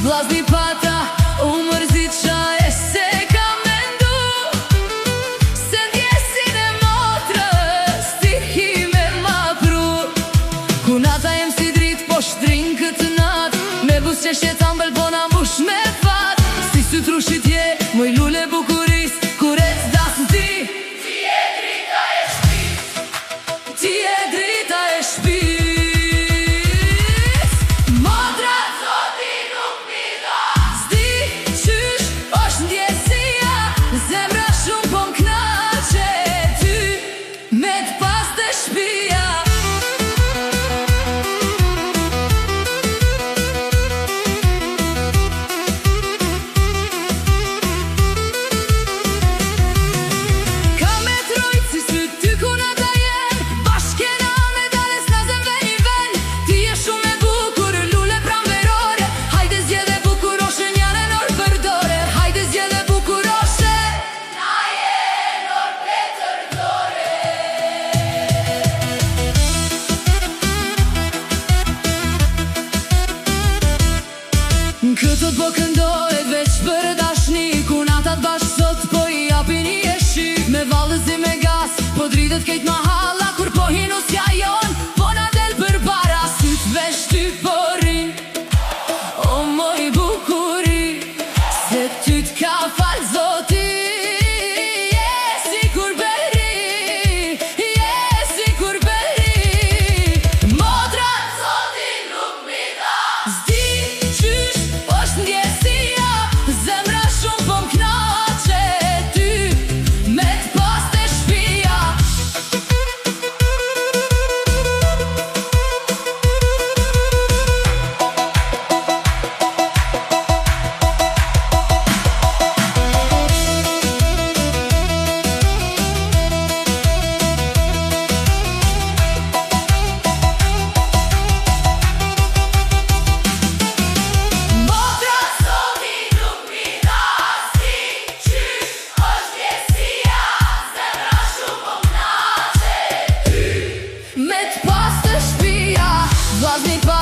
Vlazni pata, u mërzit qaje se ka mendu se ndjesin e motrës ti hime ma pru. Ku nata jem si drit po shtrin këtë nat, me bus që shjetan belbona mbush me fat. Si sy trushit je, moj lule bukuris, kurec dasën ti. Ti e drita e shpis, ti e drita e shpis. Këtë po këndohet veç për dashni, ku natat bashkë sot po I japin I eshi. Me vallëzi me gas, po dritet kejt mahalla, kur po hinu s'ja jon, po na del për para. Syt veç ty po rin, o moj bukuri, se ty t'ka fal zoti. Je si kur beri, je si kur beri. Motra zoti nuk mi da, zdi qysh ndjesia, zemra shumë po m'knaqe ty, me t'pas të shpia. Vlazni pa